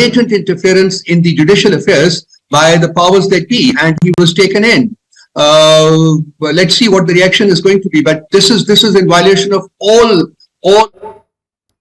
Blatant interference in the judicial affairs by the powers that be, and he was taken in. Well, let's see what the reaction is going to be. But this is in violation of all.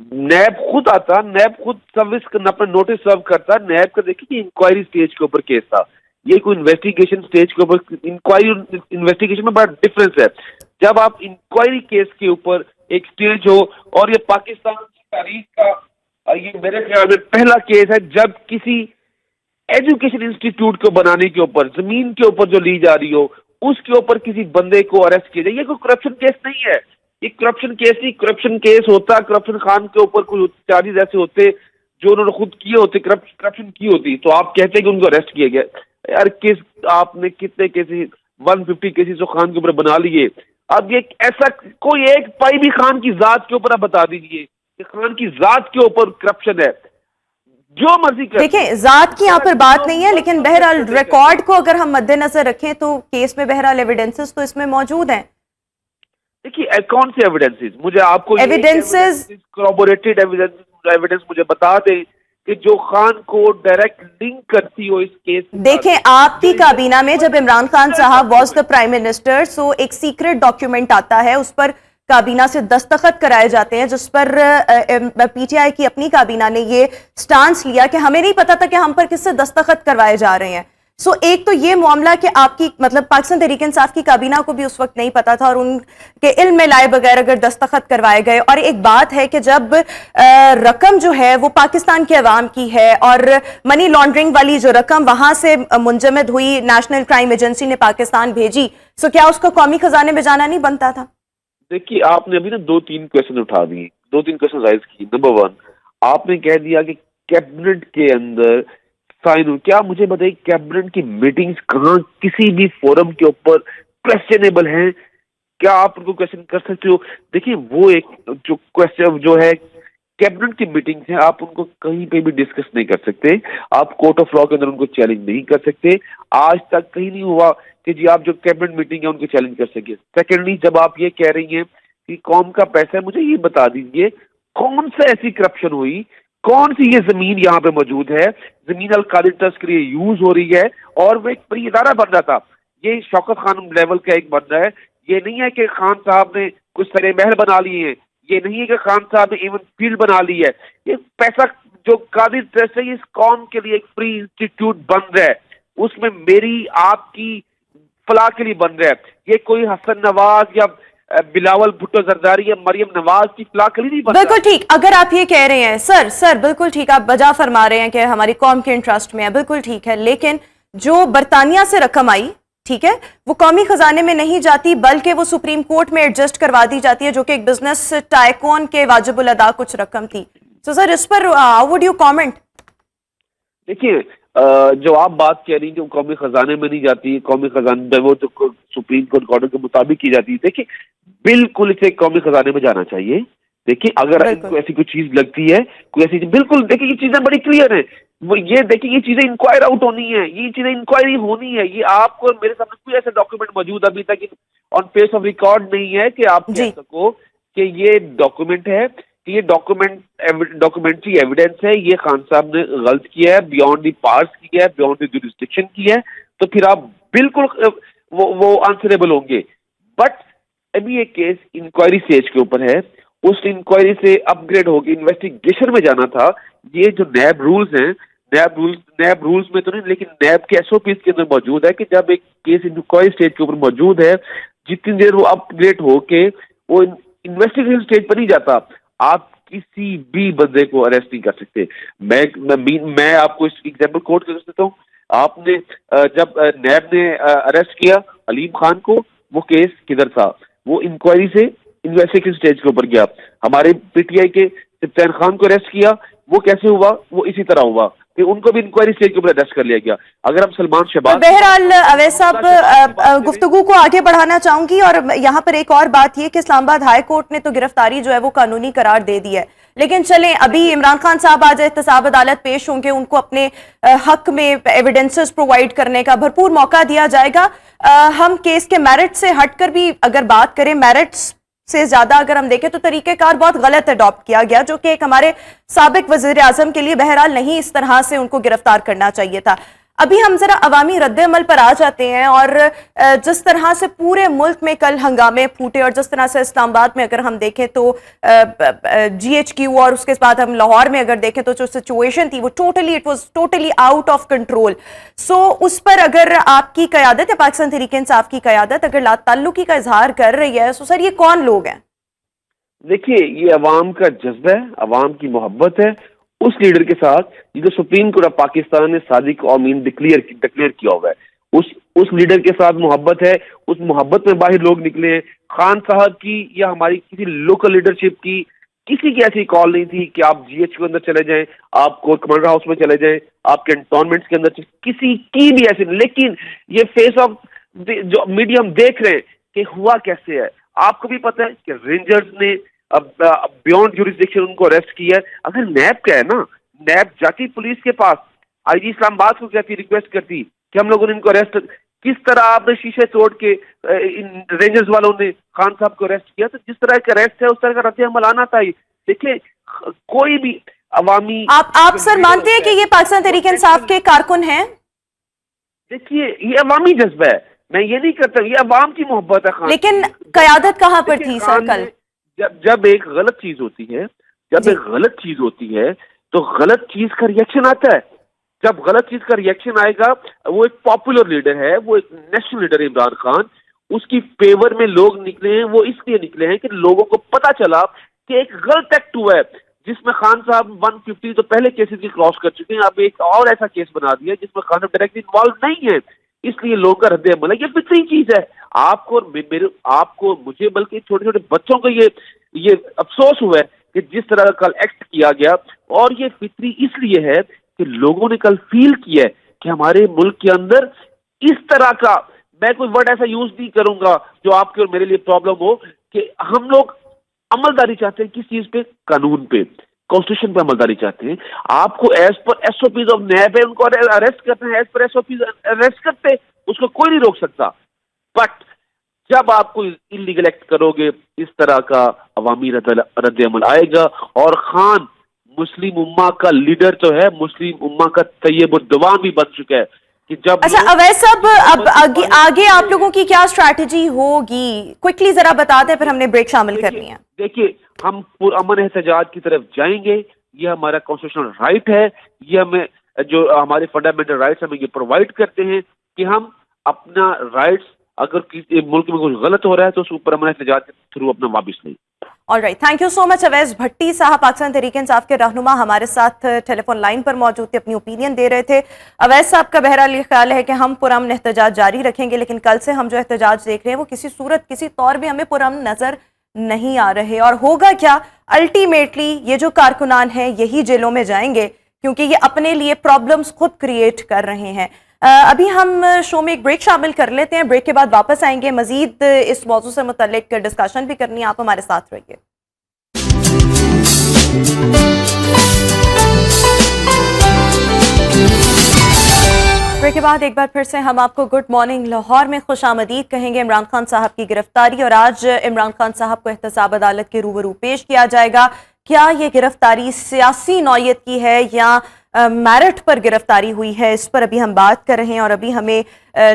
NAB خود آتا, NAB خود service اپنا notice سرو کرتا. NAB کا دیکھیں کہ inquiry stage کے اوپر کیس تھا, یہ کوئی انویسٹیگیشن سٹیج کے اوپر. انکوائری انویسٹیگیشن میں بڑا ڈفرنس ہے. جب آپ انکوائری کیس کے اوپر ایک سٹیج ہو, اور یہ پاکستان کی تاریخ کا یہ میرے خیال میں پہلا کیس ہے جب کسی ایجوکیشن انسٹیٹیوٹ کو بنانے کے اوپر, زمین کے اوپر جو لی جا رہی ہو, اس کے اوپر کسی بندے کو اریسٹ کیا جائے. یہ کوئی کرپشن کیس نہیں ہے, یہ کرپشن کیس نہیں. کرپشن کیس ہوتا کرپشن خان کے اوپر کوئی چارجز ایسے ہوتے جو انہوں نے خود کیے ہوتے, کرپشن کی ہوتی, تو آپ کہتے ہیں کہ ان کو اریسٹ کیا گیا. یار کس آپ نے کتنے کیسز 150 کیسز تو خان کے اوپر بنا لیے. اب یہ ایسا کوئی ایک پائی بھی خان کی ذات کے اوپر آپ بتا دیجیے کہ خان کی ذات کے اوپر کرپشن ہے. جو مرضی دیکھیں, ذات کی یہاں پر بات نہیں ہے, لیکن بہرحال ریکارڈ کو اگر ہم مد نظر رکھیں تو کیس میں بہرحال ایویڈنسز تو اس میں موجود ہیں. دیکھیے کون سے ایویڈنسز, مجھے آپ کو ایویڈنسز کورابوریٹڈ ایویڈنس مجھے بتا دیں کہ جو خان کو ڈائریکٹ لنک کرتی ہو اس کیس. دیکھیں, آپ کی کابینہ میں جب عمران خان صاحب واز دا پرائم منسٹر, سو ایک سیکرٹ ڈاکیومنٹ آتا ہے, اس پر کابینہ سے دستخط کرائے جاتے ہیں, جس پر پی ٹی آئی کی اپنی کابینہ نے یہ سٹانس لیا کہ ہمیں نہیں پتا تھا کہ ہم پر کس سے دستخط کروائے جا رہے ہیں. سو ایک تو یہ معاملہ کہ آپ کی مطلب پاکستان تحریک انصاف کی کابینہ کو بھی اس وقت نہیں پتا تھا, اور ان کے علم میں لائے بغیر اگر دستخط کروائے گئے. اور ایک بات ہے کہ جب رقم جو ہے وہ پاکستان کے عوام کی ہے, اور منی لانڈرنگ والی جو رقم وہاں سے منجمد ہوئی, نیشنل کرائم ایجنسی نے پاکستان بھیجی, سو کیا اس کو قومی خزانے میں جانا نہیں بنتا تھا؟ دیکھیے آپ نے ابھی نا 2-3 کویشچن اٹھا دیے, 2-3 کویشچن رائز کی. نمبر 1, آپ نے کہہ دیا کہ کیبنٹ کے اندر سائن ہو. کیا مجھے بتائیے کیبنٹ کی میٹنگز کہاں کسی بھی فورم کے اوپر کویسچنیبل ہیں؟ کیا آپ ان کو کویشچن کر سکتے ہو؟ دیکھیے وہ ایک جو کویشچن جو ہے کیبنٹ کی میٹنگز ہیں, آپ ان کو کہیں پہ بھی ڈسکس نہیں کر سکتے. آپ کورٹ آف لا کے اندر ان کو چیلنج نہیں کر سکتے. آج تک کہیں نہیں ہوا کہ جی آپ جو کیبنٹ میٹنگ ہے ان کو چیلنج کر سکے. سیکنڈلی, جب آپ یہ کہہ رہی ہیں کہ قوم کا پیسہ ہے, مجھے یہ بتا دیجئے کون سے ایسی کرپشن ہوئی, کون سی یہ زمین یہاں پہ موجود ہے, زمین القادر ٹرسٹ کے لیے یوز ہو رہی ہے, اور وہ ایک پری ادارہ بن رہا تھا. یہ شوکت خان لیول کا ایک بن رہا ہے. یہ نہیں ہے کہ خان صاحب نے کچھ سرے محل بنا لیے ہیں, یہ نہیں ہے کہ خان صاحب نے ایون فیلڈ بنا لی ہے. یہ پیسہ جو قادر ٹرسٹ ہے, اس قوم کے لیے ایک فری انسٹیٹیوٹ بن رہا ہے, اس میں میری آپ کی فلاح کے لیے بن رہا ہے. یہ کوئی حسن نواز یا بلاول بھٹو زرداری یا مریم نواز کی فلاح کے لیے نہیں بن رہا. بالکل ٹھیک, اگر آپ یہ کہہ رہے ہیں سر بالکل ٹھیک, آپ بجا فرما رہے ہیں کہ ہماری قوم کے انٹرسٹ میں ہے, بالکل ٹھیک ہے, لیکن جو برطانیہ سے رقم آئی, ٹھیک ہے, وہ قومی خزانے میں نہیں جاتی بلکہ وہ سپریم کورٹ میں ایڈجسٹ کروا دی جاتی ہے, جو کہ ایک بزنس ٹائکون کے واجب الادا کچھ رقم تھی. سو سر اس پر ہاؤ وڈ یو کامنٹ؟ دیکھیے جو آپ بات کہہ رہی ہیں کہ قومی خزانے میں نہیں جاتی, قومی خزانے وہ تو سپریم کورٹ آرڈر کے مطابق کی جاتی ہے. دیکھیے بالکل اسے قومی خزانے میں جانا چاہیے. دیکھیے اگر ان کو ایسی کوئی چیز لگتی ہے, کوئی ایسی بالکل, دیکھیے یہ چیزیں بڑی کلیئر ہیں. وہ یہ دیکھیے یہ چیزیں انکوائر آؤٹ ہونی ہے, یہ چیزیں انکوائری ہونی ہے. یہ آپ کو میرے سامنے کوئی ایسا ڈاکیومنٹ موجود ابھی تک آن فیس آف ریکارڈ نہیں ہے کہ آپ کہہ سکو کہ یہ ڈاکیومنٹ ہے, کہ یہ ڈاکومنٹری ایویڈنس ہے, یہ خان صاحب نے غلط کیا ہے, بیونڈ دی پارس کیا ہے, بیونڈ دی جوریسڈکشن کیا ہے, تو پھر آپ بالکل وہ آنسریبل ہوں گے. بٹ ابھی یہ کیس انکوائری سٹیج کے اوپر ہے, اس انکوائری سے اپ گریڈ ہو کے انویسٹیگیشن میں جانا تھا. یہ جو نیب رولز ہیں, نیب رولز میں تو نہیں, لیکن نیب کے ایس او پیز کے اندر موجود ہے کہ جب ایک کیس انکوائری سٹیج کے اوپر موجود ہے, جتنی دیر وہ اپ گریڈ ہو کے وہ انویسٹیگیشن سٹیج پر نہیں جاتا, آپ کسی بھی بندے کو اریسٹ نہیں کر سکتے. میں آپ کو اس ایگزامپل کوٹ کر دیتا ہوں. آپ نے جب نیب نے اریسٹ کیا علیم خان کو, وہ کیس کدھر تھا؟ وہ انکوائری سے انویسٹیگیشن سٹیج کے اوپر گیا. ہمارے پی ٹی آئی کے سفیان خان کو اریسٹ کیا, وہ کیسے ہوا؟ وہ اسی طرح ہوا کہ ان کو بھی انکوائری سٹیج کے اوپر اریسٹ کر لیا گیا. اگر ہم سلمان شہباز, بہرحال اویس صاحب گفتگو کو آگے بڑھانا چاہوں گی, اور یہاں پر ایک اور بات یہ کہ اسلام آباد ہائی کورٹ نے تو گرفتاری جو ہے وہ قانونی قرار دے دی ہے, لیکن چلیں ابھی عمران خان صاحب آج احتساب عدالت پیش ہوں گے, ان کو اپنے حق میں ایویڈنسز پرووائڈ کرنے کا بھرپور موقع دیا جائے گا. ہم کیس کے میرٹ سے ہٹ کر بھی اگر بات کریں, میرٹس سے زیادہ اگر ہم دیکھیں تو طریقہ کار بہت غلط اڈاپٹ کیا گیا, جو کہ ایک ہمارے سابق وزیر اعظم کے لیے بہرحال نہیں اس طرح سے ان کو گرفتار کرنا چاہیے تھا. ابھی ہم ذرا عوامی رد عمل پر آ جاتے ہیں، اور جس طرح سے پورے ملک میں کل ہنگامے پھوٹے، اور جس طرح سے اسلام آباد میں اگر ہم دیکھیں تو GHQ، اور اس کے بعد ہم لاہور میں اگر دیکھیں تو جو سچویشن تھی وہ it was totally out of control. So اس پر اگر آپ کی قیادت یا پاکستان تحریک انصاف کی قیادت اگر لا تعلقی کا اظہار کر رہی ہے، تو سر یہ کون لوگ ہیں؟ دیکھیے، یہ عوام کا جذبہ ہے، عوام کی محبت ہے اس لیڈر کے ساتھ جو سپریم کورٹ آف پاکستان نے صادق و امین ڈکلیئر کیا ہوا ہے. اس لیڈر کے ساتھ محبت ہے، اس محبت میں باہر لوگ نکلے ہیں. خان صاحب کی یا ہماری کسی لوکل لیڈرشپ کی کسی کی ایسی کال نہیں تھی کہ آپ GH کے اندر چلے جائیں، آپ کورٹ کمانڈر ہاؤس میں چلے جائیں، آپ کینٹونمنٹس کے اندر کسی کی بھی ایسی. لیکن یہ فیس آف جو میڈیا ہم دیکھ رہے ہیں کہ ہوا کیسے ہے. آپ کو بھی پتہ ہے کہ رینجرز نے بیونڈ جوریسڈکشن ان کو اریسٹ کیا ہے. اگر نیب کا ہے نا، نیب جاتی پولیس کے پاس، IG اسلام آباد کو کہتی، ریکویسٹ کرتی کہ ہم لوگوں نے ان کو اریسٹ، کس طرح آپ نے شیشے توڑ کے رینجرز والوں نے خان صاحب کو اریسٹ کیا. تو جس طرح کا اریسٹ ہے اس طرح کا رد عمل آنا چاہیے. دیکھیں، کوئی بھی عوامی آپ سر مانتے ہیں کہ یہ پاکستان تحریک انصاف کے کارکن ہیں؟ دیکھیے، یہ عوامی جذبہ ہے، میں یہ نہیں کرتا، یہ عوام کی محبت ہے. لیکن قیادت کہاں پر تھی سر کل؟ جب ایک غلط چیز ہوتی ہے تو غلط چیز کا ریئیکشن آتا ہے. جب غلط چیز کا ریئیکشن آئے گا، وہ ایک پاپولر لیڈر ہے، وہ ایک نیشنل لیڈر ہے عمران خان، اس کی فیور میں لوگ نکلے ہیں. وہ اس لیے نکلے ہیں کہ لوگوں کو پتا چلا کہ ایک غلط ایکٹ ہوا ہے جس میں خان صاحب 150 تو پہلے کیسز کی کراس کر چکے ہیں. اب ایک اور ایسا کیس بنا دیا جس میں خان صاحب ڈائریکٹلی انوالو نہیں ہے. اس لیے لوگوں کا رد عمل ہے. یہ فطری چیز ہے. آپ کو مجھے بلکہ چھوٹے چھوٹے بچوں کو یہ افسوس ہوا ہے کہ جس طرح کا کل ایکٹ کیا گیا. اور یہ فطری اس لیے ہے کہ لوگوں نے کل فیل کیا ہے کہ ہمارے ملک کے اندر اس طرح کا، میں کوئی ورڈ ایسا یوز نہیں کروں گا جو آپ کے اور میرے لیے پرابلم ہو، کہ ہم لوگ عملداری چاہتے ہیں. کس چیز پہ؟ قانون پہ، کانسٹیٹیوشن پہ عملداری چاہتے ہیں. آپ کو as per SOPs of NAB ہے، ان کو اریسٹ کرتے ہیں، ایز پر SOPs اریسٹ کرتے، اس کو کوئی نہیں روک سکتا. بٹ جب آپ کو انلیگل ایکٹ کرو گے، اس طرح کا عوامی رد عمل آئے گا. اور خان مسلم امہ کا لیڈر تو ہے، مسلم امہ کا طیب الدوام بھی بن چکا ہے. کہ جب اچھا اویس صاحب، اب آگے آپ لوگوں کی کیا اسٹریٹجی ہوگی؟ کوئکلی ذرا بتا دیں، پھر ہم نے بریک شامل کرنی ہے. دیکھیے، ہم پرامن احتجاج کی طرف جائیں گے. یہ ہمارا کانسٹیٹیوشنل رائٹ ہے. یہ ہمیں جو ہمارے فنڈامنٹل رائٹس ہمیں یہ پرووائڈ کرتے ہیں کہ ہم اپنا رائٹس، اگر کسی ملک میں کچھ غلط ہو رہا ہے تو اس کو پرامن احتجاج کے تھرو اپنا واپس لیں. آلرائٹ، تھینک یو سو مچ. اویس بھٹی صاحب، پاکستان تحریک انصاف کے رہنما، ہمارے ساتھ ٹیلی فون لائن پر موجود تھے، اپنی اوپینین دے رہے تھے. اویس صاحب کا بہرحال یہ خیال ہے کہ ہم پرامن احتجاج جاری رکھیں گے، لیکن کل سے ہم جو احتجاج دیکھ رہے ہیں وہ کسی صورت کسی طور بھی ہمیں پرامن نظر نہیں آ رہے. اور ہوگا کیا؟ الٹیمیٹلی یہ جو کارکنان ہیں یہی جیلوں میں جائیں گے، کیونکہ یہ اپنے لیے پرابلمز خود کریٹ کر رہے ہیں. ابھی ہم شو میں ایک بریک شامل کر لیتے ہیں، بریک کے بعد واپس آئیں گے، مزید اس موضوع سے متعلق ڈسکشن بھی کرنی ہے. آپ ہمارے ساتھ رہیے. بریک کے بعد ایک بار پھر سے ہم آپ کو گڈ مارننگ لاہور میں خوش آمدید کہیں گے. عمران خان صاحب کی گرفتاری، اور آج عمران خان صاحب کو احتساب عدالت کے روبرو پیش کیا جائے گا. کیا یہ گرفتاری سیاسی نوعیت کی ہے یا میرٹ پر گرفتاری ہوئی ہے، اس پر ابھی ہم بات کر رہے ہیں. اور ابھی ہمیں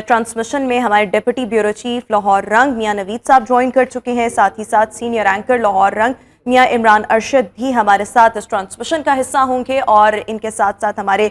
ٹرانسمیشن میں ہمارے ڈپٹی بیورو چیف لاہور رنگ میاں نوید صاحب جوائن کر چکے ہیں. ساتھ ہی ساتھ سینئر اینکر لاہور رنگ میاں عمران ارشد بھی ہمارے ساتھ اس ٹرانسمیشن کا حصہ ہوں گے، اور ان کے ساتھ ساتھ ہمارے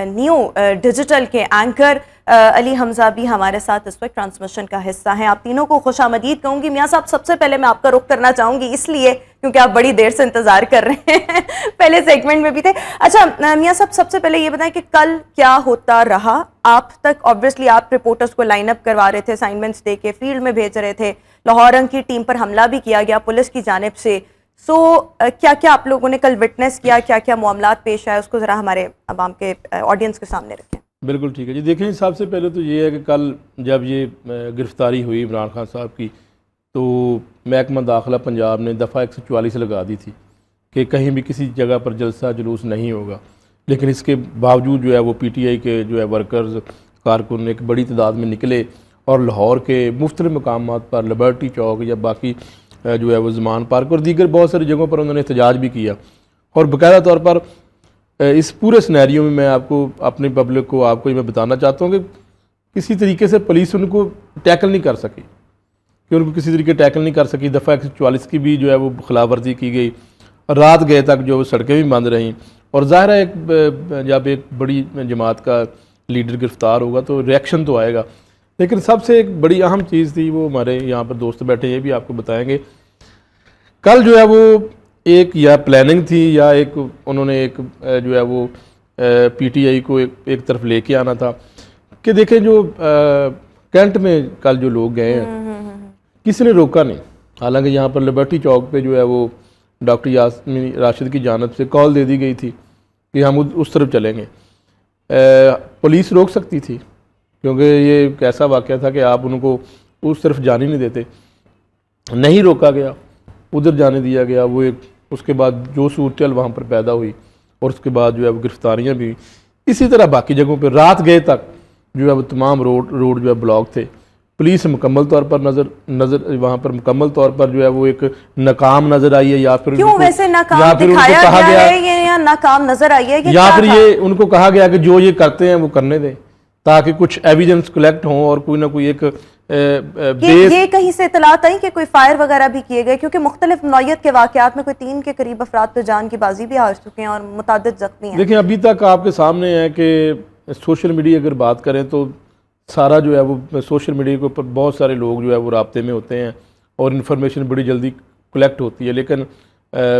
نیو ڈیجیٹل کے اینکر علی حمزہ بھی ہمارے ساتھ اس وقت ٹرانسمیشن کا حصہ ہیں. آپ تینوں کو خوش آمدید کہوں گی. میاں صاحب، سب سے پہلے میں آپ کا رخ کرنا چاہوں گی، اس لیے کیونکہ آپ بڑی دیر سے انتظار کر رہے ہیں، پہلے سیگمنٹ میں بھی تھے. اچھا میاں صاحب، سب سے پہلے یہ بتائیں کہ کل کیا ہوتا رہا آپ تک؟ آبویسلی آپ رپورٹرز کو لائن اپ کروا رہے تھے، اسائنمنٹس دے کے فیلڈ میں بھیج رہے تھے. لاہور رنگ کی ٹیم پر حملہ بھی کیا گیا پولیس کی جانب سے. سو کیا کیا آپ لوگوں نے کل وٹنس کیا، کیا کیا معاملات پیش آئے، اس کو ذرا ہمارے عوام کے آڈینس کے سامنے رکھیں. بالکل ٹھیک ہے جی. دیکھیں، سب سے پہلے تو یہ ہے کہ کل جب یہ گرفتاری ہوئی عمران خان صاحب کی، تو محکمہ داخلہ پنجاب نے دفعہ 144 لگا دی تھی کہ کہیں بھی کسی جگہ پر جلسہ جلوس نہیں ہوگا. لیکن اس کے باوجود جو ہے وہ PTI کے جو ہے ورکرز، کارکن ایک بڑی تعداد میں نکلے اور لاہور کے مختلف مقامات پر، لبرٹی چوک یا باقی جو ہے وہ زمان پارک اور دیگر بہت ساری جگہوں پر انہوں نے احتجاج بھی کیا. اور باقاعدہ طور پر اس پورے سینیریو میں میں آپ کو اپنی پبلک کو آپ کو یہ میں بتانا چاہتا ہوں کہ کسی طریقے سے پولیس ان کو ٹیکل نہیں کر سکی، کہ ان کو کسی طریقے ٹیکل نہیں کر سکی. دفعہ 144 کی بھی جو ہے وہ خلاف ورزی کی گئی، رات گئے تک جو سڑکیں بھی بند رہیں. اور ظاہر ہے جب ایک بڑی جماعت کا لیڈر گرفتار ہوگا تو ریئیکشن تو آئے گا. لیکن سب سے ایک بڑی اہم چیز تھی، وہ ہمارے یہاں پر دوست بیٹھے یہ بھی آپ کو بتائیں گے، کل جو ہے وہ ایک یا پلاننگ تھی یا ایک انہوں نے ایک جو ہے وہ پی ٹی آئی کو ایک طرف لے کے آنا تھا کہ دیکھیں جو کینٹ میں کل جو لوگ گئے ہیں کسی نے روکا نہیں. حالانکہ یہاں پر لبرٹی چوک پہ جو ہے وہ ڈاکٹر یاسمین راشد کی جانب سے کال دے دی گئی تھی کہ ہم اس طرف چلیں گے. پولیس روک سکتی تھی کیونکہ یہ ایک ایسا واقعہ تھا کہ آپ ان کو اس طرف جانے نہیں دیتے. نہیں روکا گیا، ادھر جانے دیا گیا. وہ ایک اس کے بعد جو صورتحال وہاں پر پیدا ہوئی اور اس کے بعد جو ہے وہ گرفتاریاں بھی. اسی طرح باقی جگہوں پہ رات گئے تک جو ہے وہ تمام روڈ جو ہے بلاک تھے. پولیس مکمل طور پر نظر وہاں پر مکمل طور پر جو ہے وہ ایک ناکام نظر آئی ہے، یا پھر کیوں ویسے ناکام دکھایا گیا ہے یا ناکام نظر آئی ہے، یا پھر یہ ان کو کہا گیا کہ جو یہ کرتے ہیں وہ کرنے دیں تاکہ کچھ ایویڈنس کلیکٹ ہوں اور کوئی نہ کوئی ایک یہ کہیں سے اطلاعات آئی کہ کوئی فائر وغیرہ بھی کیے گئے؟ کیونکہ مختلف نوعیت کے واقعات میں کوئی 3 کے قریب افراد تو جان کی بازی بھی ہار چکے ہیں اور متعدد زخمی ہیں. دیکھیں ابھی تک آپ کے سامنے ہے کہ سوشل میڈیا اگر بات کریں تو سارا جو ہے وہ سوشل میڈیا کے اوپر بہت سارے لوگ جو ہے وہ رابطے میں ہوتے ہیں اور انفارمیشن بڑی جلدی کلیکٹ ہوتی ہے. لیکن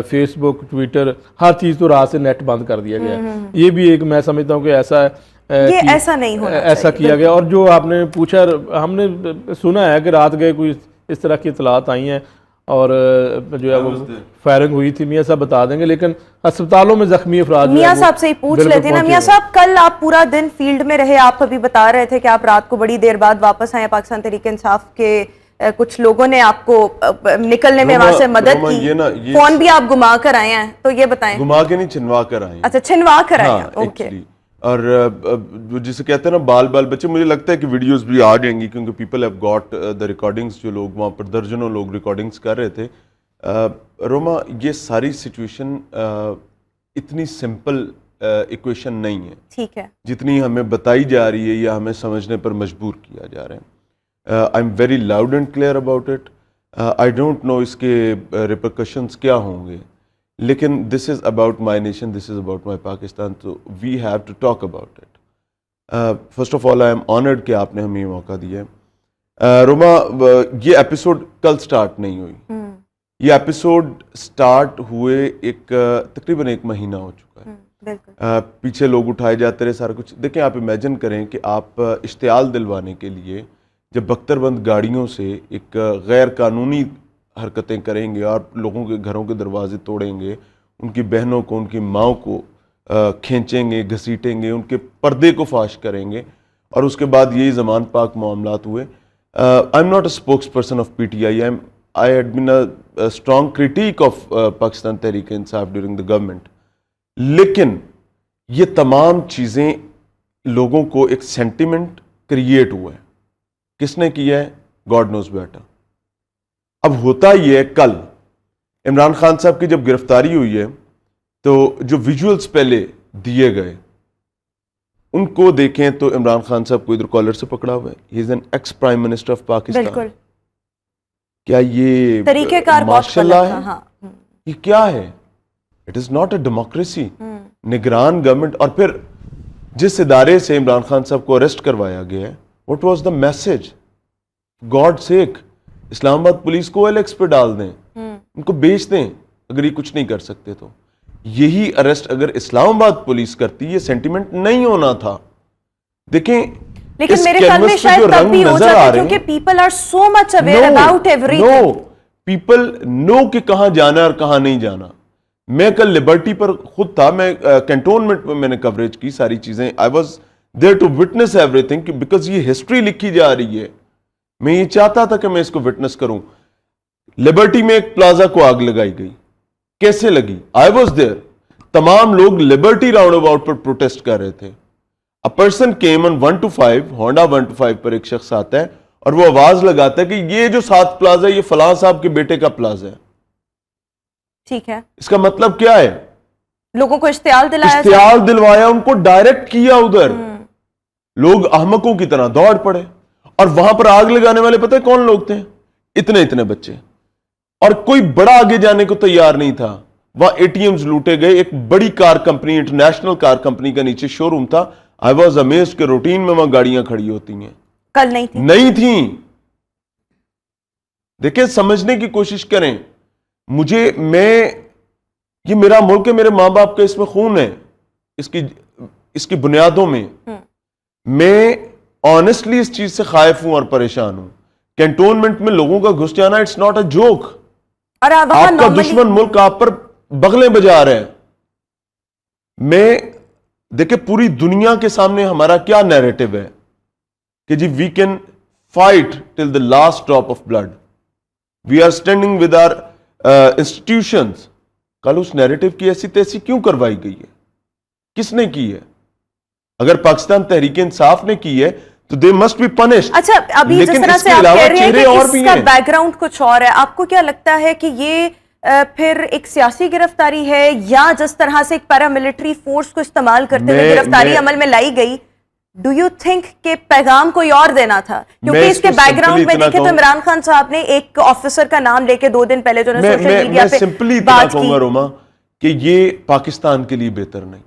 فیس بک، ٹویٹر، ہر چیز تو رات سے نیٹ بند کر دیا گیا ہے. یہ بھی ایک میں سمجھتا ہوں کہ ایسا نہیں ہونا ایسا کیا گیا. اور جو آپ نے پوچھا، ہم نے سنا ہے کہ رات گئے کوئی اس طرح کی اطلاعات آئی ہیں اور جو ہے وہ فائرنگ ہوئی تھی. میاں صاحب بتا دیں گے. لیکن ہسپتالوں میں زخمی افراد میاں صاحب سے ہی پوچھ لیتے ہیں نا. میاں صاحب کل آپ پورا دن فیلڈ میں رہے، آپ ابھی بتا رہے تھے کہ آپ رات کو بڑی دیر بعد واپس آئے. پاکستان تحریک انصاف کے کچھ لوگوں نے آپ کو نکلنے میں وہاں سے مدد کی، فون بھی آپ گما کر آئے ہیں، تو یہ بتائیں. گما کے نہیں، چھنوا کر آئے ہیں. اچھا، چھنوا کر آئے ہیں. اوکے. اور جسے کہتے ہیں نا بال بچے، مجھے لگتا ہے کہ ویڈیوز بھی آ جائیں گی کیونکہ people have got the recordings. جو لوگ وہاں پر درجنوں لوگ ریکارڈنگز کر رہے تھے. روما، یہ ساری سچویشن اتنی سمپل ایکویشن نہیں ہے، ٹھیک ہے، جتنی ہمیں بتائی جا رہی ہے یا ہمیں سمجھنے پر مجبور کیا جا رہا ہے. I am very loud and clear about it. I don't know اس کے ریپرکشنز کیا ہوں گے، لیکن this is about my nation, this is about my Pakistan. تو we have to talk about it. First of all I am honoured کہ آپ نے ہمیں یہ موقع دیا ہے. روما، یہ ایپیسوڈ کل سٹارٹ نہیں ہوئی. یہ ایپیسوڈ سٹارٹ ہوئے تقریباً 1 مہینہ ہو چکا ہے. پیچھے لوگ اٹھائے جاتے رہے سارا کچھ. دیکھیں، آپ امیجن کریں کہ آپ اشتعال دلوانے کے لیے جب بختر بند گاڑیوں سے ایک غیر قانونی حرکتیں کریں گے اور لوگوں کے گھروں کے دروازے توڑیں گے، ان کی بہنوں کو، ان کی ماؤں کو کھینچیں گے، گھسیٹیں گے، ان کے پردے کو فاش کریں گے، اور اس کے بعد یہی زمان پاک معاملات ہوئے. I am not a spokes person of P T I. I had been a strong critique of Pakistan Tehreek Insaf during the government. لیکن یہ تمام چیزیں لوگوں کو ایک سینٹیمنٹ کریٹ ہوا ہے. کس نے کیا ہے؟ گاڈ نوز بیٹا. اب ہوتا یہ ہے، کل عمران خان صاحب کی جب گرفتاری ہوئی ہے تو جو ویژولز پہلے دیے گئے ان کو دیکھیں تو عمران خان صاحب کو ادھر کالر سے پکڑا ہوا ہے. He is an ex prime minister of Pakistan. کیا یہ طریقہ کار ماشاء اللہ ہے؟ یہ کیا ہے؟ It is not a democracy. نگران گورنمنٹ. اور پھر جس ادارے سے عمران خان صاحب کو اریسٹ کروایا گیا ہے، what was the message? God sake, Islamabad police کو OLX پہ ڈال دیں، ان کو بیچ دیں اگر یہ کچھ نہیں کر سکتے تو. یہی اریسٹ اگر اسلام آباد پولیس کرتی، یہ سینٹیمنٹ نہیں ہونا تھا. دیکھیں، لیکن میرے خیال میں شاید تب بھی ہو جاتا ہے کیونکہ people are so much aware about everything. No, people know کہ کہاں جانا اور کہاں نہیں جانا. میں کل لبرٹی پر خود تھا، میں کینٹونمنٹ میں نے کوریج کی ساری چیزیں. I was there to witness everything because یہ ہسٹری لکھی جا رہی ہے. میں یہ چاہتا تھا کہ میں اس کو وٹنس کروں. لبرٹی میں ایک پلازا کو آگ لگائی گئی. کیسے لگی؟ آئی واز دیئر. تمام لوگ Liberty round about per protest کر رہے تھے. A person came on 125 Honda 125 پر ایک شخص آتا ہے اور وہ آواز لگاتا ہے کہ یہ جو 7 پلازا ہے یہ فلاں صاحب کے بیٹے کا پلازا ہے. ٹھیک ہے. اس کا مطلب کیا ہے؟ لوگوں کو اشتعال دلایا جائے. اشتعال دلوایا, ان کو ڈائریکٹ کیا ادھر. لوگ احمقوں کی طرح دوڑ پڑے, اور وہاں پر آگ لگانے والے پتہ ہے کون لوگ تھے؟ اتنے بچے, اور کوئی بڑا آگے جانے کو تیار نہیں تھا. وہاں اے ٹی ایمز لوٹے گئے. ایک بڑی کار کمپنی, انٹرنیشنل کار کمپنی کا نیچے شو روم تھا. آئی واز امیزڈ کہ روٹین میں وہاں گاڑیاں کھڑی ہوتی ہیں, کل نہیں تھیں. دیکھیں, سمجھنے کی کوشش کریں. یہ میرا ملک ہے, میرے ماں باپ کا اس میں خون ہے, اس کی بنیادوں میں آنیسٹلی اس چیز سے خائف ہوں اور پریشان ہوں. کینٹونمنٹ میں لوگوں کا گھس جانا, اٹس ناٹ اے جوک. اور آپ کا دشمن ملک آپ پر بغلیں بجا رہے ہیں. دیکھیں پوری دنیا کے سامنے ہمارا کیا نیریٹو ہے کہ جی we can fight till the last drop of blood, we are standing with our institutions. کل اس نیریٹو کی ایسی تیسی کیوں کروائی گئی ہے؟ کس نے کی ہے؟ اگر پاکستان تحریک انصاف نے کی ہے تو دے مسٹ بی پنشڈ. اچھا, ابھی جس طرح سے آپ کہہ رہے ہیں کہ اس کا بیک گراؤنڈ کچھ اور ہے, آپ کو کیا لگتا ہے کہ یہ پھر ایک سیاسی گرفتاری ہے, یا جس طرح سے ایک پیراملٹری فورس کو استعمال کرتے ہوئے گرفتاری عمل میں لائی گئی؟ ڈو یو تھنک کہ پیغام کوئی اور دینا تھا؟ کیونکہ اس کے بیک گراؤنڈ میں دیکھیں تو عمران خان صاحب نے ایک آفیسر کا نام لے کے 2 دن پہلے جو نے سوشل میڈیا پہ سمپلی بات کہوں گا روما کہ یہ پاکستان کے لیے بہتر نہیں.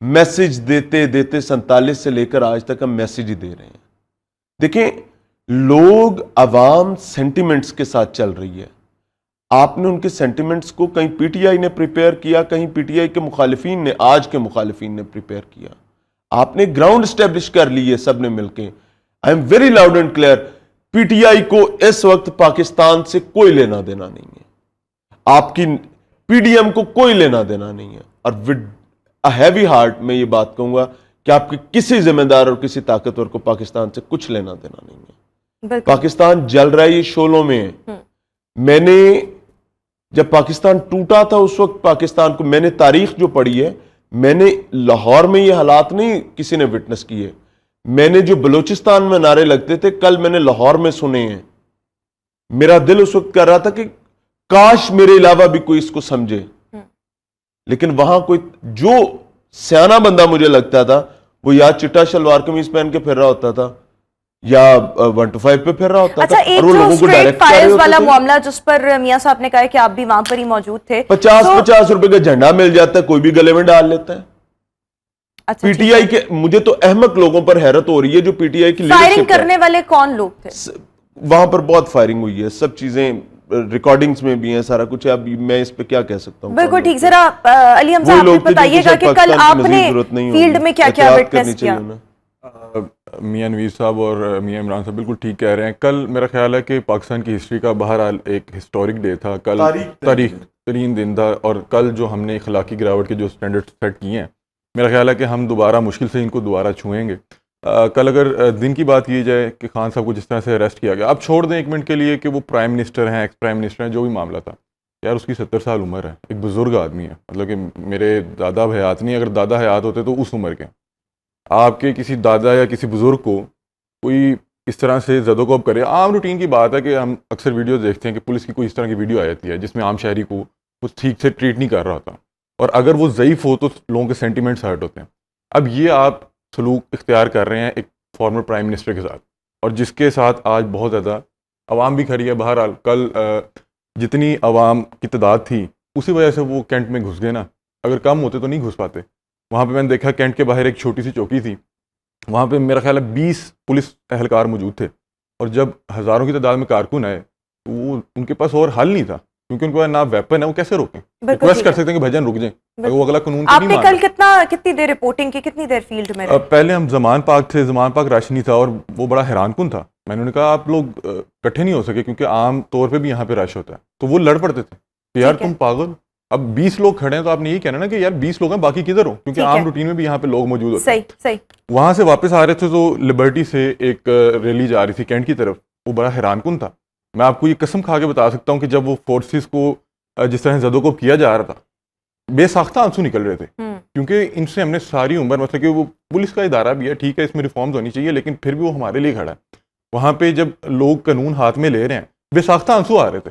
میسج دیتے 47 سے لے کر آج تک ہم میسج ہی دے رہے ہیں. دیکھیں, لوگ عوام سینٹیمنٹس کے ساتھ چل رہی ہے. آپ نے ان کے سینٹیمنٹس کو کہیں پی ٹی آئی نے پریپیئر کیا, کہیں پی ٹی آئی کے مخالفین نے, آج کے مخالفین نے پریپیئر کیا. آپ نے گراؤنڈ اسٹیبلش کر لی ہے سب نے مل کے. آئی am very loud and clear, P T I کو اس وقت پاکستان سے کوئی لینا دینا نہیں ہے. آپ کی پی ڈی ایم کو کوئی لینا دینا نہیں ہے. اور ود اے ہیوی ہارٹ میں یہ بات کہوں گا کہ آپ کی کسی ذمہ دار اور کسی طاقتور کو پاکستان سے کچھ لینا دینا نہیں ہے. پاکستان جل رہا ہے, یہ شعلوں میں ہے. میں نے جب پاکستان ٹوٹا تھا اس وقت پاکستان کو, میں نے تاریخ جو پڑھی ہے, میں نے لاہور میں یہ حالات نہیں کسی نے وٹنس کیے. میں نے جو بلوچستان میں نعرے لگتے تھے کل میں نے لاہور میں سنے ہیں. میرا دل اس وقت کر رہا تھا کہ کاش میرے علاوہ بھی کوئی اس کو سمجھے. لیکن وہاں کوئی جو سیانہ بندہ مجھے لگتا تھا وہ یا چٹا شلوار قمیض پہن کے پھر رہا ہوتا تھا یا 1-5 پہ پھر رہا ہوتا تھا. اچھا, ایک جو اسٹریٹ فائرز والا معاملہ جس پر میاں صاحب نے کہا کہ آپ بھی وہاں پر ہی موجود تھے, 50 روپے کا جھنڈا مل جاتا ہے, کوئی بھی گلے میں ڈال لیتا ہے. پی ٹی آئی کے, مجھے تو احمق لوگوں پر حیرت ہو رہی ہے جو پی ٹی آئی کی فائرنگ کرنے والے کون لوگ تھے؟ وہاں پر بہت فائرنگ ہوئی ہے, سب چیزیں ریکارڈنگز میں بھی ہیں, سارا کچھ ہے. اب میں اس پہ کیا کہہ سکتا ہوں. بالکل ٹھیک. ذرا علی حمزہ آپ بتائیے گا کہ کل آپ نے فیلڈ میں کیا کیا وٹنس کیا؟ میاں نویر صاحب اور میاں عمران صاحب بالکل ٹھیک کہہ رہے ہیں. کل میرا خیال ہے کہ پاکستان کی ہسٹری کا بہرحال ایک ہسٹورک ڈے تھا. کل تاریخ ترین دن تھا, اور کل جو ہم نے اخلاقی گراوٹ کے جو سٹینڈرڈ سیٹ کیے ہیں, میرا خیال ہے کہ ہم دوبارہ مشکل سے ان کو دوبارہ چھوئیں گے. کل اگر دن کی بات کی جائے کہ خان صاحب کو جس طرح سے اریسٹ کیا گیا, آپ چھوڑ دیں ایک منٹ کے لیے کہ وہ پرائم منسٹر ہیں, ایکس پرائم منسٹر ہیں, جو بھی معاملہ تھا, یار اس کی 70 سال عمر ہے, ایک بزرگ آدمی ہے. مطلب کہ میرے دادا حیات نہیں, اگر دادا حیات ہوتے تو اس عمر کے. آپ کے کسی دادا یا کسی بزرگ کو کوئی اس طرح سے زد و کوب کرے, عام روٹین کی بات ہے کہ ہم اکثر ویڈیوز دیکھتے ہیں کہ پولیس کی کوئی اس طرح کی ویڈیو آ جاتی ہے جس میں عام شہری کو کچھ ٹھیک سے ٹریٹ نہیں کر رہا ہوتا, اور اگر وہ ضعیف ہو تو لوگوں کے سینٹیمنٹس ہرٹ ہوتے ہیں. اب یہ آپ سلوک اختیار کر رہے ہیں ایک فارمر پرائم منسٹر کے ساتھ, اور جس کے ساتھ آج بہت زیادہ عوام بھی کھڑی ہے. بہرحال کل جتنی عوام کی تعداد تھی اسی وجہ سے وہ کینٹ میں گھس گئے نا, اگر کم ہوتے تو نہیں گھس پاتے. وہاں پہ میں نے دیکھا کینٹ کے باہر ایک چھوٹی سی چوکی تھی, وہاں پہ میرا خیال ہے 20 پولیس اہلکار موجود تھے, اور جب ہزاروں کی تعداد میں کارکن آئے تو وہ ان کے پاس اور حل نہیں تھا, کیونکہ ان کو نہ ویپن ہے, وہ کیسے روکیں, ریکویسٹ کر سکتے ہیں کہ بھجن رک جائیں, اگر وہ اگلا قانون آپ نے کل کتنی دیر رپورٹنگ کی, کتنی دیر فیلڈ میں رہے؟ پہلے ہم زمان پاک تھے, زمان پاک رش نہیں تھا, اور وہ بڑا حیران کن تھا. میں نے کہا آپ لوگ اکٹھے نہیں ہو سکے کیونکہ عام طور پہ بھی یہاں پہ رش ہوتا ہے, تو وہ لڑ پڑتے تھے کہ یار تم پاگل, اب 20 لوگ کھڑے ہیں تو آپ نے یہی کہنا نا کہ یار 20 لوگ ہیں, باقی کدھر ہو, کیونکہ عام روٹین میں بھی یہاں پہ لوگ موجود ہوتے ہیں. صحیح. وہاں سے واپس آ رہے تھے تو لبرٹی سے ایک ریلی جا رہی تھی کینٹ کی طرف, وہ بڑا حیران کن تھا. میں آپ کو یہ قسم کھا کے بتا سکتا ہوں کہ جب وہ فورسز کو جس طرح زدوں کو کیا جا رہا تھا, بے ساختہ آنسو نکل رہے تھے, کیونکہ ان سے ہم نے ساری عمر, مطلب کہ وہ پولیس کا ادارہ بھی ہے, ٹھیک ہے اس میں ریفارمز ہونی چاہیے, لیکن پھر بھی وہ ہمارے لیے کھڑا ہے. وہاں پہ جب لوگ قانون ہاتھ میں لے رہے ہیں, بے ساختہ آنسو آ رہے تھے.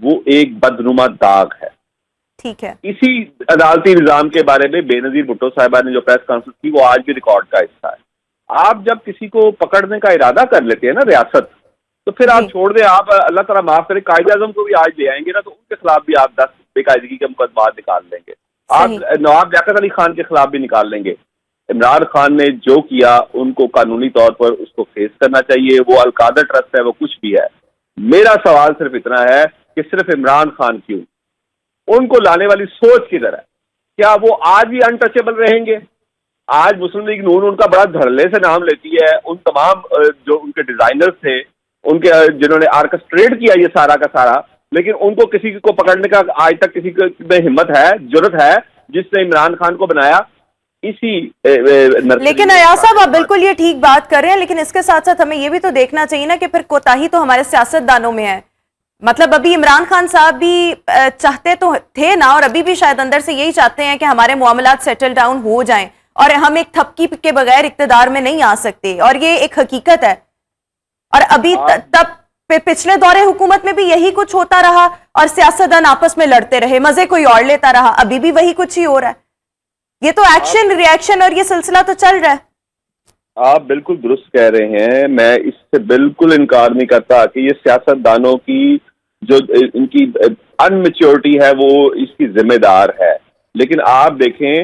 وہ ایک بدنما داغ ہے. ٹھیک ہے. اسی عدالتی نظام کے بارے میں بے نظیر بھٹو صاحبہ نے جو پریس کانفرنس کی وہ آج بھی ریکارڈ کا حصہ ہے. آپ جب کسی کو پکڑنے کا ارادہ کر لیتے ہیں نا ریاست, تو پھر آپ چھوڑ دیں, آپ اللہ تعالیٰ معاف کرے قائد اعظم کو بھی آج لے آئیں گے نا تو ان کے خلاف بھی آپ 10 بے قاعدگی کے مقدمات نکال لیں گے, آپ نواب لیاقت علی خان کے خلاف بھی نکال لیں گے. عمران خان نے جو کیا ان کو قانونی طور پر اس کو فیس کرنا چاہیے. وہ القادر ٹرسٹ ہے, وہ کچھ بھی ہے. میرا سوال صرف اتنا ہے کہ صرف عمران خان کیوں, ان کو لانے والی سوچ کدھر ہے؟ کیا وہ آج بھی انٹچیبل رہیں گے؟ آج مسلم لیگ نون ان کا بڑا دھڑلے سے نام لیتی ہے. ان تمام جو ان کے ڈیزائنرز تھے, ان کے جنہوں نے آرکسٹریٹ کیا یہ سارا کا سارا, لیکن ان کو کسی کو پکڑنے کا آج تک کسی میں ہمت ہے, جرت ہے جس نے عمران خان کو بنایا؟ اسی لیکن ایاز صاحب آپ بالکل یہ ٹھیک بات کر رہے ہیں, لیکن اس کے ساتھ ساتھ ہمیں یہ بھی تو دیکھنا چاہیے نا کہ پھر کوتاہی تو ہمارے سیاست دانوں میں ہے. مطلب ابھی عمران خان صاحب بھی چاہتے تو تھے نا, اور ابھی بھی شاید اندر سے یہی چاہتے ہیں کہ ہمارے معاملات سیٹل ڈاؤن ہو جائیں اور ہم ایک تھپکی کے بغیر اقتدار میں نہیں آ سکتے, اور یہ ایک حقیقت ہے. اور ابھی تب پچھلے دور حکومت میں بھی یہی کچھ ہوتا رہا اور سیاستدان آپس میں لڑتے رہے, مزے کوئی اور لیتا رہا. ابھی بھی وہی کچھ ہی ہو رہا ہے. یہ تو ایکشن ری ایکشن اور یہ سلسلہ تو چل رہا ہے. آپ بالکل درست کہہ رہے ہیں, میں اس سے بالکل انکار نہیں کرتا کہ یہ سیاست دانوں کی جو ان کی ان میچورٹی ہے وہ اس کی ذمہ دار ہے. لیکن آپ دیکھیں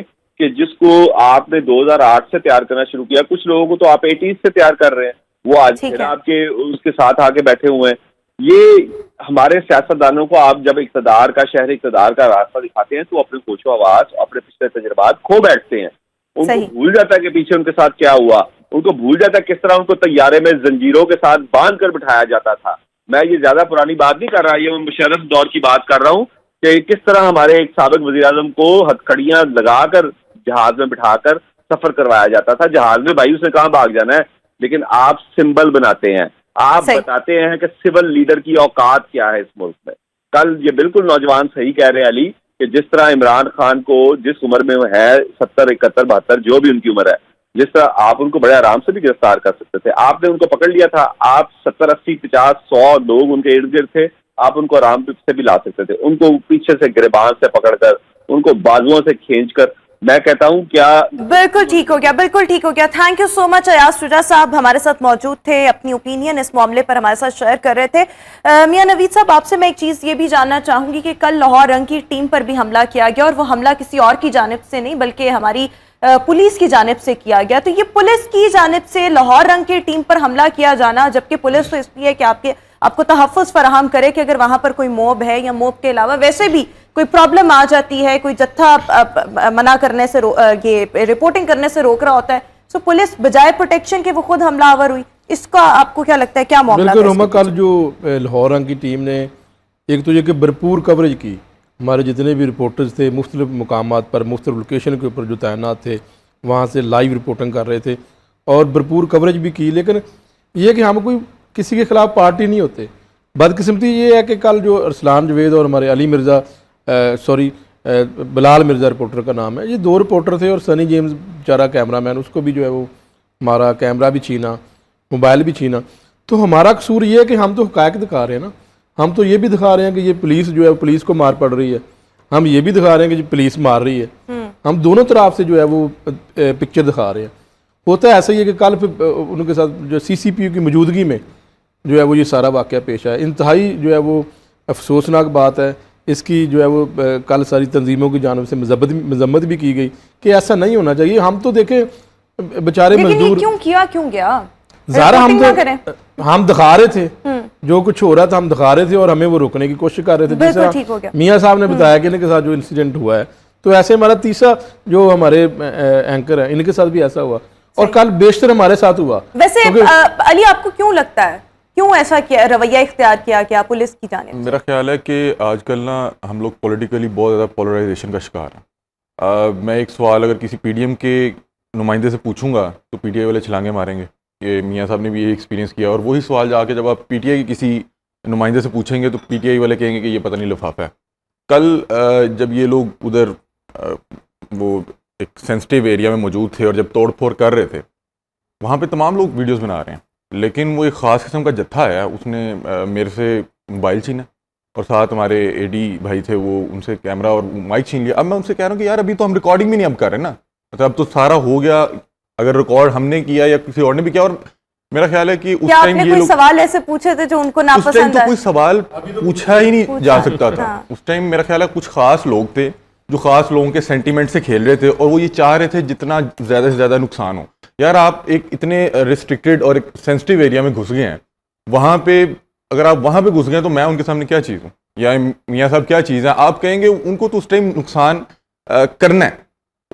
کہ جس کو آپ نے 2008 سے تیار کرنا شروع کیا, کچھ لوگوں کو تو آپ 80s سے تیار کر رہے ہیں, وہ آج پھر آپ کے اس کے ساتھ آ کے بیٹھے ہوئے ہیں. یہ ہمارے سیاستدانوں کو آپ جب اقتدار کا شہر اقتدار کا راستہ دکھاتے ہیں تو اپنے کوچ و آواز, اپنے پچھلے تجربات کھو بیٹھتے ہیں. ان کو بھول جاتا ہے کہ پیچھے ان کے ساتھ کیا ہوا, ان کو بھول جاتا ہے کس طرح ان کو طیارے میں زنجیروں کے ساتھ باندھ کر بٹھایا جاتا تھا. میں یہ زیادہ پرانی بات نہیں کر رہا, یہ میں مشرف دور کی بات کر رہا ہوں کہ کس طرح ہمارے ایک سابق وزیر اعظم کو ہتھکڑیاں لگا کر جہاز میں بٹھا کر سفر کروایا جاتا تھا. جہاز میں بھائی اس نے کہاں بھاگ جانا ہے, لیکن آپ سمبل بناتے ہیں, آپ بتاتے ہیں کہ سول لیڈر کی اوقات کیا ہے اس ملک میں. کل یہ بالکل نوجوان صحیح کہہ رہے ہیں علی کہ جس طرح عمران خان کو جس عمر میں وہ ہے 70 71 72 جو بھی ان کی عمر ہے, جس طرح آپ ان کو بڑے آرام سے بھی گرفتار کر سکتے تھے. آپ نے ان کو پکڑ لیا تھا, آپ 70 80 50 100 لوگ ان کے ارد گرد تھے, آپ ان کو آرام سے بھی لا سکتے تھے. ان کو پیچھے سے گریبان سے پکڑ کر, ان کو بازوؤں سے کھینچ کر, میں کہتا ہوں کیا بالکل ٹھیک ہو گیا, بالکل ٹھیک ہو گیا. تھینک یو سو مچ. ایاز شجاع صاحب ہمارے ساتھ موجود تھے, اپنی اوپینین اس معاملے پر ہمارے ساتھ شیئر کر رہے تھے. میاں نوید صاحب, آپ سے میں ایک چیز یہ بھی جاننا چاہوں گی کہ کل لاہور رنگ کی ٹیم پر بھی حملہ کیا گیا, اور وہ حملہ کسی اور کی جانب سے نہیں بلکہ ہماری پولیس کی جانب سے کیا گیا. تو یہ پولیس کی جانب سے لاہور رنگ کی ٹیم پر حملہ کیا جانا, جبکہ پولیس تو اس لیے کہ آپ کو تحفظ فراہم کرے کہ اگر وہاں پر کوئی موب ہے یا موب کے علاوہ ویسے بھی کوئی پرابلم آ جاتی ہے, کوئی جتھا منع کرنے سے یہ رپورٹنگ کرنے سے روک رہا ہوتا ہے, تو پولیس بجائے پروٹیکشن کے وہ خود حملہ آور ہوئی. اس کا آپ کو کیا لگتا ہے, کیا معاملہ ہے؟ بالکل روما, کل جو لاہور رنگ کی ٹیم نے ایک تو یہ کہ بھرپور کوریج کی, ہمارے جتنے بھی رپورٹرز تھے مختلف مقامات پر مختلف لوکیشن کے اوپر جو تعینات تھے وہاں سے لائیو رپورٹنگ کر رہے تھے اور بھرپور کوریج بھی کی. لیکن یہ کہ ہم کوئی کسی کے خلاف پارٹی نہیں ہوتے. بدقسمتی یہ ہے کہ کل جو ارسلان جوید اور ہمارے علی مرزا بلال مرزا رپورٹر کا نام ہے, یہ 2 رپورٹر تھے, اور سنی جیمز بیچارہ کیمرہ مین, اس کو بھی جو ہے وہ ہمارا کیمرہ بھی چھینا, موبائل بھی چھینا. تو ہمارا قصور یہ ہے کہ ہم تو حقائق دکھا رہے ہیں نا, ہم تو یہ بھی دکھا رہے ہیں کہ یہ پولیس جو ہے پولیس کو مار پڑ رہی ہے, ہم یہ بھی دکھا رہے ہیں کہ پولیس مار رہی ہے. ہم دونوں طرف سے جو ہے وہ پکچر دکھا رہے ہیں. ہوتا ہے ایسا ہی ہے کہ کل پھر ان کے ساتھ جو CCPO کی موجودگی میں جو ہے وہ یہ سارا واقعہ پیش آیا. انتہائی جو ہے وہ افسوسناک بات ہے. اس کی جو ہے وہ کل ساری تنظیموں کی جانب سے مذمت بھی کی گئی کہ ایسا نہیں ہونا چاہیے. ہم تو دیکھیں بیچارے مزدور, کیوں گیا ظاہر ہم دکھا رہے تھے جو کچھ ہو رہا تھا, ہم دکھا رہے تھے اور ہمیں وہ روکنے کی کوشش کر رہے تھے. جس طرح میاں صاحب نے بتایا کہ ان کے ساتھ جو انسیڈنٹ ہوا ہے, تو ایسے ہمارا تیسرا جو ہمارے اینکر ہیں ان کے ساتھ بھی ایسا ہوا, اور کل بیشتر ہمارے ساتھ ہوا. ویسے علی, آپ کو کیوں لگتا ہے کیوں ایسا رویہ اختیار کیا گیا پولیس کی جانب؟ میرا خیال ہے کہ آج کل نا ہم لوگ پولیٹیکلی بہت زیادہ پولرائزیشن کا شکار ہیں. میں ایک سوال اگر کسی PDM کے نمائندے سے پوچھوں گا تو PTI والے چھلانگے ماریں گے. یہ میاں صاحب نے بھی یہی ایکسپیرینس کیا, اور وہی سوال جا کے جب آپ PTI کے کسی نمائندے سے پوچھیں گے تو PTI والے کہیں گے کہ یہ پتہ نہیں لفافہ ہے. کل جب یہ لوگ ادھر وہ ایک سینسٹیو ایریا میں موجود تھے اور جب توڑ پھوڑ کر رہے تھے, وہاں پہ تمام لوگ ویڈیوز بنا رہے ہیں, لیکن وہ ایک خاص قسم کا جتھا ہے, اس نے میرے سے موبائل چھینا, اور ساتھ ہمارے اے ڈی بھائی تھے, وہ ان سے کیمرہ اور مائک چھین لیا. اب میں ان سے کہہ رہا ہوں کہ یار ابھی تو ہم ریکارڈنگ بھی نہیں اب کر رہے نا, مطلب اب تو سارا ہو گیا, اگر ریکارڈ ہم نے کیا یا کسی اور نے بھی کیا. اور میرا خیال ہے کہ اس ٹائم یہ لوگ سوال ایسے پوچھے تھے جو ان کو اس ٹائم ناپسند تو ہے؟ کوئی سوال پوچھا ہی نہیں جا سکتا تھا. اس ٹائم میرا خیال ہے کچھ خاص لوگ تھے جو خاص لوگوں کے سینٹیمنٹ سے کھیل رہے تھے, اور وہ یہ چاہ رہے تھے جتنا زیادہ سے زیادہ نقصان ہو. یار آپ ایک اتنے ریسٹرکٹیڈ اور ایک سینسٹیو ایریا میں گھس گئے ہیں, وہاں پہ اگر آپ وہاں پہ گھس گئے تو میں ان کے سامنے کیا چیز ہوں, یا میاں صاحب کیا چیز ہے. آپ کہیں گے ان کو تو اس ٹائم نقصان کرنا ہے.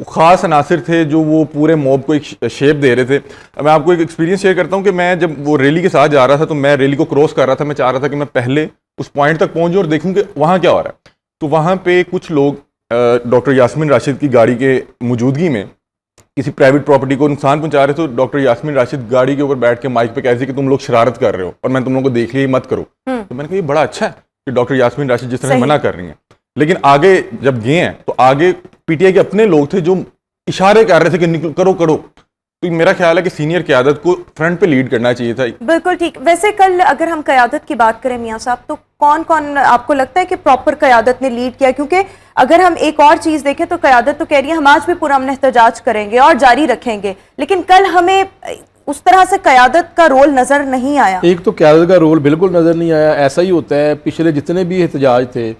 خاص عناصر تھے جو وہ پورے موب کو ایک شیپ دے رہے تھے. میں آپ کو ایک ایکسپیرینس شیئر کرتا ہوں کہ میں جب وہ ریلی کے ساتھ جا رہا تھا تو میں ریلی کو کراس کر رہا تھا, میں چاہ رہا تھا کہ میں پہلے اس پوائنٹ تک پہنچوں اور دیکھوں کہ وہاں کیا ہو رہا ہے. تو وہاں پہ کچھ لوگ ڈاکٹر یاسمین راشد کی گاڑی کے موجودگی میں کسی پرائیویٹ پراپرٹی کو نقصان پہنچا رہے تھے. تو ڈاکٹر یاسمین راشد گاڑی کے اوپر بیٹھ کے مائک پہ کہہ رہی تھی کہ تم لوگ شرارت کر رہے ہو اور میں تم لوگوں کو دیکھ لیا, مت کرو. تو میں نے کہا یہ بڑا اچھا ہے کہ ڈاکٹر یاسمین راشد جس طرح منع کر رہی ہیں. لیکن آگے جب گئے ہیں تو آگے پی ٹی آئی کے اپنے لوگ تھے جو اشارے کر رہے تھے کہ کرو کرو. تو میرا خیال ہے کہ سینئر قیادت کو فرنٹ پہ لیڈ کرنا چاہیے تھا. بالکل ٹھیک. ویسے کل اگر ہم قیادت کی بات کریں میاں صاحب, تو کون کون آپ کو لگتا ہے کہ پراپر قیادت نے لیڈ کیا؟ کیونکہ اگر ہم ایک اور چیز دیکھیں تو قیادت تو کہہ رہی ہے ہم آج بھی پرامن احتجاج کریں گے اور جاری رکھیں گے, لیکن کل ہمیں اس طرح سے قیادت کا رول نظر نہیں آیا. ایک تو قیادت کا رول بالکل نظر نہیں آیا. ایسا ہی ہوتا ہے پچھلے جتنے بھی احتجاج تھے,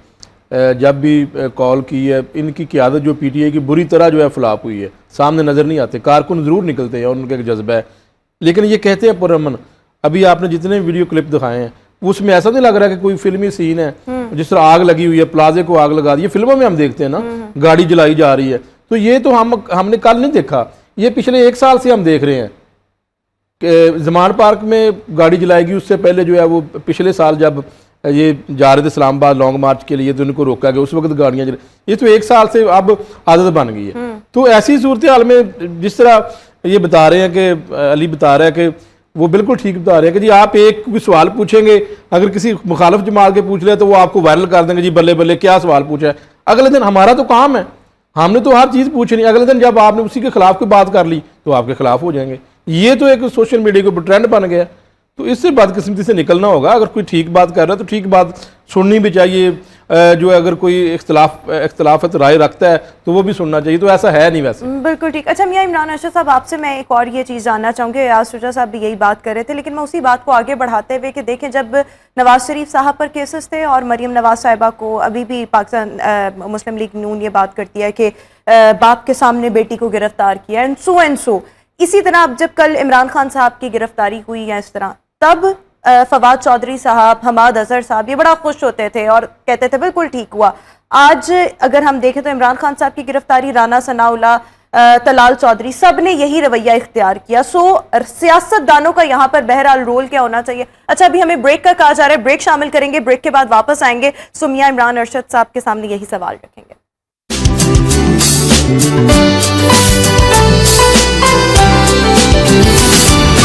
جب بھی کال کی ہے, ان کی قیادت جو پی ٹی آئی کی بری طرح جو ہے فلاپ ہوئی ہے, سامنے نظر نہیں آتے. کارکن ضرور نکلتے ہیں اور ان کا ایک جذبہ ہے, لیکن یہ کہتے ہیں پرامن. ابھی آپ نے جتنے ویڈیو کلپ دکھائے ہیں اس میں ایسا نہیں لگ رہا کہ کوئی فلمی سین ہے, جس طرح آگ لگی ہوئی ہے, پلازے کو آگ لگا دی. یہ فلموں میں ہم دیکھتے ہیں نا, گاڑی جلائی جا رہی ہے. تو یہ تو ہم نے کل نہیں دیکھا, یہ پچھلے 1 سال سے ہم دیکھ رہے ہیں کہ زمان پارک میں گاڑی جلائے گی. اس سے پہلے جو ہے وہ پچھلے سال جب یہ جا رہے تھے اسلام آباد لانگ مارچ کے لیے تو ان کو روکا گیا, اس وقت گاڑیاں یہ تو 1 سال سے اب عادت بن گئی ہے. تو ایسی صورتحال میں جس طرح یہ بتا رہے ہیں کہ علی بتا رہا ہے کہ وہ بالکل ٹھیک بتا رہے ہیں کہ جی آپ ایک کوئی سوال پوچھیں گے, اگر کسی مخالف جماعت کے پوچھ لے تو وہ آپ کو وائرل کر دیں گے, جی بلے بلے کیا سوال پوچھا ہے. اگلے دن ہمارا تو کام ہے, ہم نے تو ہر چیز پوچھنی. اگلے دن جب آپ نے اسی کے خلاف کوئی بات کر لی تو آپ کے خلاف ہو جائیں گے. یہ تو ایک سوشل میڈیا کے اوپر ٹرینڈ بن گیا. تو اس سے بدقسمتی سے نکلنا ہوگا. اگر کوئی ٹھیک بات کر رہا ہے تو ٹھیک بات سننی بھی چاہیے. جو اگر کوئی اختلافات رائے رکھتا ہے تو وہ بھی سننا چاہیے. تو ایسا ہے نہیں ویسے. بالکل ٹھیک. اچھا میاں عمران ارشد صاحب, آپ سے میں ایک اور یہ چیز جاننا چاہوں گی. ریاض شجاع صاحب بھی یہی بات کر رہے تھے, لیکن میں اسی بات کو آگے بڑھاتے ہوئے کہ دیکھیں جب نواز شریف صاحب پر کیسز تھے اور مریم نواز صاحبہ کو, ابھی بھی پاکستان مسلم لیگ نون یہ بات کرتی ہے کہ باپ کے سامنے بیٹی کو گرفتار کیا, اینڈ سو اسی طرح اب جب کل عمران خان صاحب کی گرفتاری ہوئی ہے اس طرح, تب فواد چودھری صاحب, حماد اظہر صاحب یہ بڑا خوش ہوتے تھے اور کہتے تھے بالکل ٹھیک ہوا. آج اگر ہم دیکھیں تو عمران خان صاحب کی گرفتاری, رانا ثناء اللہ, طلال چودھری, سب نے یہی رویہ اختیار کیا. سو سیاست دانوں کا یہاں پر بہرحال رول کیا ہونا چاہیے؟ اچھا ابھی ہمیں بریک کا کہا جا رہا ہے, بریک شامل کریں گے, بریک کے بعد واپس آئیں گے. سو میاں عمران ارشد صاحب کے سامنے یہی سوال رکھیں گے.